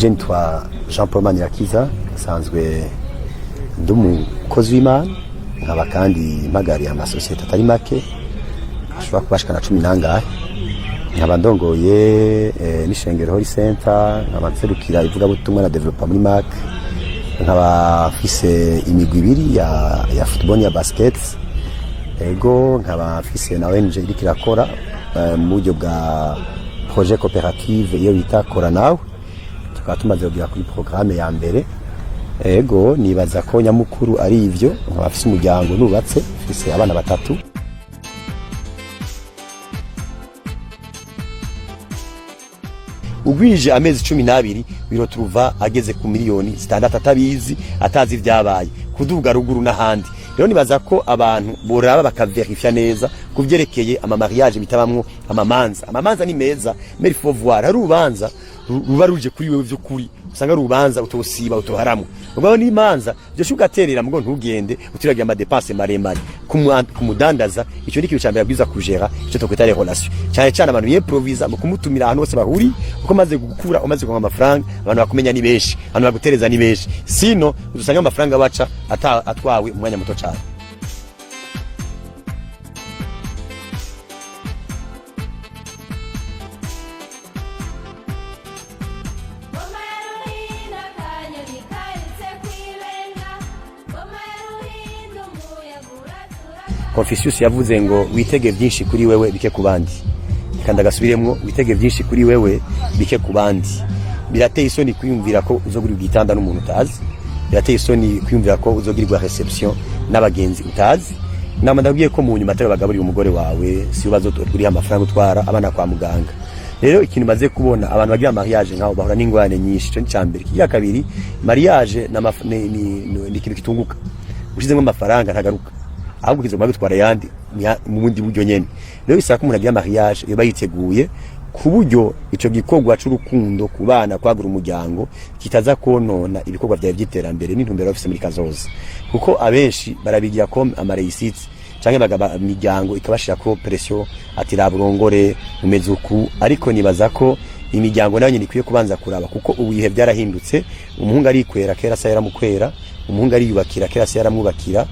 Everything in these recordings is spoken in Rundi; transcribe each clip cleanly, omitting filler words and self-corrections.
Je nitwa Jean Paul Manirakiza, nsanzwe ndi umukozi w'Imana, nkaba kandi mpagariye amasosiyete atari make ashobora kubashika na 10 nangahe, nkaba ndongoye n'ishengero Holy Center, nkaba nserukira ivugabutumwa na development muri MAC, nkaba mfise imigwi ibiri ya football ya basket, ego nkaba mfise na ONG iriko irakora mu buryo bwa projet coopérative iyo bita Kora Nawe, tukaba tumaze kugira kuri programme ya mbere. Ego nibaza ko nyamukuru ari ivyo, nkaba mfise umuryango nubatse, mfise abana batatu. Ugwije amezi 12 biro turuva ageze ku miliyoni 6 atabizi atazi vyabaye kuduga ruguru n'ahandi. Rero nibaza ko abantu boraba bakaverifya neza kuvyerekeye ama mariage bitabamwo amamanza ni meza, mais il faut voir arubanza ruba ruje kuri wewe vy'ukuri, usanga rubanza utosiba utoharamwe. Ubwo ni imanza byo shugaterera mugo ntugende utiragira ama dépenses maremare kumudandaza. Ico ni kintu cyambere bwiza kujera ico tokwita les relations, cyane cyane abantu y'improvisa mu kumutumira ahantu hose bahuri, uko maze gukura umaze kuronka amafaranga abantu bakumenya ni benshi, abantu bagutereza ni benshi, sino uzusanga amafaranga baca atwawe umwanya muto cyane. Confucius yavuze ngo witege byinshi kuri wewe bike kubandi, kandi agasubiremwo witege byinshi kuri wewe bike kubandi. Birateye isoni kwiyumvira ko uzogura igitanda n'umuntu utazi, birateye isoni kwiyumvira ko uzogirirwa reception n'abagenzi utazi. Nama ndabwiye ko mu nyuma atari bagaburira umugore wawe, si ubazo turiha amafaranga utwara abana kwa muganga. Rero ikintu maze kubona abantu bagira mariage nkaho bahura n'ingwane nyinshi. Cyo cyambere kiya kabiri, mariage ni ikintu kitunguka, ushizemo amafaranga ntagaruka, ahubwo kizo magutwara yandi mu bundi buryo nyene. Rero isaka umuntu agira mariage yoba yiteguye ku buryo ico gikorwa c'urukundo ku bana kwagura umuryango kitaza konona ibikorwa bya byiterambere n'intumbero ofise muri kazoza, kuko abenshi barabigira comme amareisite canke bagaba imiryango ikabashira ko pression ati raburongore umezuku. Ariko nibaza ko imiryango nayo nyine ikwiye kubanza kuraba, kuko ubuyihe byarahindutse. Umuhungu ari kwera kera sa yaramukwera, umuhungu ari yubakira kera sa yaramwubakira.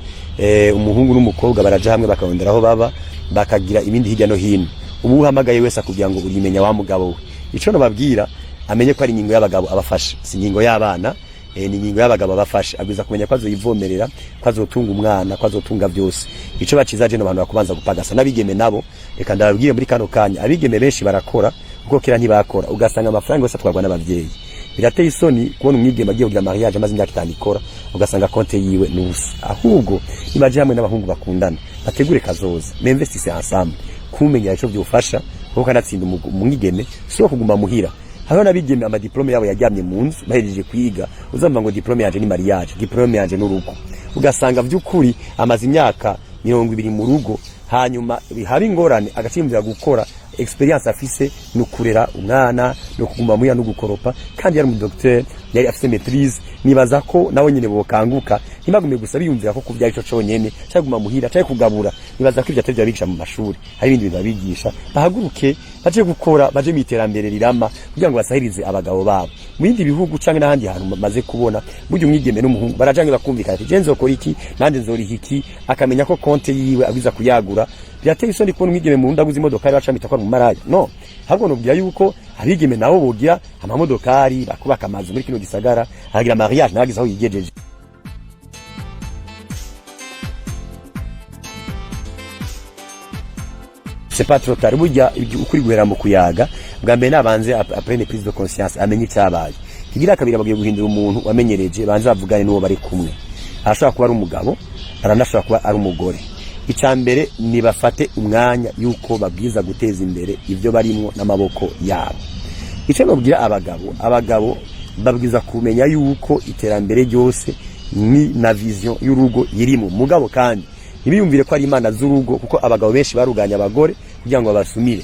Umuhungu n'umukobwa baraja hamwe bakabondera aho baba bakagira ibindi hirya no hino. Ubu uhamagaye wese akubwira ngo urimenya wa mugabo we. Ico no babwira amenye ko ari ingingo y'abagabo abafasha, si ingingo y'abana, ni ingingo y'abagabo abafasha. Agwiza kumenya ko azoyivomerera, ko azotunga umwana, ko azotunga byose. Ico bacizaje no abantu bakubanza gupagasa n'abigeme nabo. Reka ndababwire muri kano kanya abigeme benshi barakora kuko kera ntibakora, ugasanga amafaranga yose atwarwa n'abavyeyi. Birateye isoni kubona umwigeme agiye kugira mariage amaze imyaka 5 ikora, ugasanga konte yiwe nusa. Ahubwo imaje hamwe n'abahungu bakundana bategure kazoza, m'investisse ensemble, kumenya ico byofasha kuko kanatsinda umwigeme so kuguma muhira. Hariho n'abigeme ama diplome yabo yaryamye mu nzu bahejeje kwiga, uzamva ngo diplome yaje ni mariage, diplome yaje n'urugo. Ugasanga vy'ukuri amaze imyaka 20 mu rugo, hanyuma bihaba ingorane agacimbira gukora experience afise no kurera umwana no kuguma muya no gukoropa, kandi yari mu docteur yari afise maîtrise. Nibaza ko nawe nyine bokanguka ntibagume gusa biyumvira ko kuvya ico conyene cyaguma muhira cyari kugabura. Nibaza ko ivyo atavyo bigisha mu mashuri, hari ibindi bintu babigisha, bahaguruke baje gukora, baje mu iterambere rirama kugira ngo basahirize abagabo babo. Mu bindi bihugu canke n'ahandi hantu maze kubona buryo umwigeme n'umuhungu barajange bakumvikana ati je nzokora iki nande nzoriha iki, akamenya ko konte yiwe abiza kuyagura. Birateye isoni kubona umwigeme mu ndaguza imodokari bacamita kwa mu maraya. No, ahubwo nobwira yuko abigeme nabo bogira amamodokari bakubaka amazu muri kino gisagara, agira mariage nagize aho yigejeje. C'est pas trop tard. Burya ukuri guhera mu kuyaga bwa mbere nabanze après prise de conscience amenye icyabaye. Kigira kabira bagiye guhindura umuntu wamenyereje, banza bavugane n'uwo bari kumwe. Arashobora kuba ari umugabo, aranashobora kuba ari umugore. Icambere ni bafate umwanya yuko babwiza guteza imbere ivyo barimo n'amaboko yabo. Ico nobwira abagabo babwiza kumenya yuko iterambere ryose ni na vision y'urugo yirimo mugabo, kandi ntibiyumvire ko ari imana z'urugo, kuko abagabo benshi baruganya abagore kugira ngo babasumire.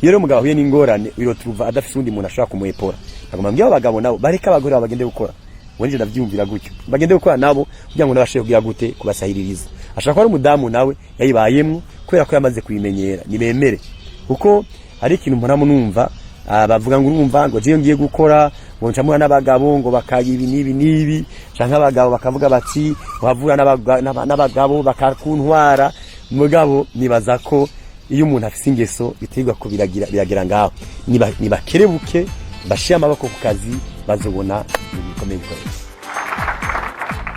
Iyo rero umugabo huye n'ingorane wirotuva adafise undi muntu ashaka kumuhepora, agomba mbya abagabo nabo bareka abagore babagende gukora. Wenje ndavyumvira gutyo bagende gukora nabo kugira ngo nabashe kugira gute kubasahiririza. Ashaka ko ari umudamu nawe yayibayemwo kubera ko yamaze kuyimenyera, nibemere kuko hari ikintu mpora numva bavuga ngo urumva ngo je ngiye gukora ngo ncamura n'abagabo ngo bakagira ibi nibi canke abagabo bakavuga bati wavura n'abagabo bakakuntwara mugabo nibaza ko iyo umuntu afise ingeso bitegwa ko biragira ngaho nibakerebuke bashira amaboko ku kazi bazobona ibikomeye.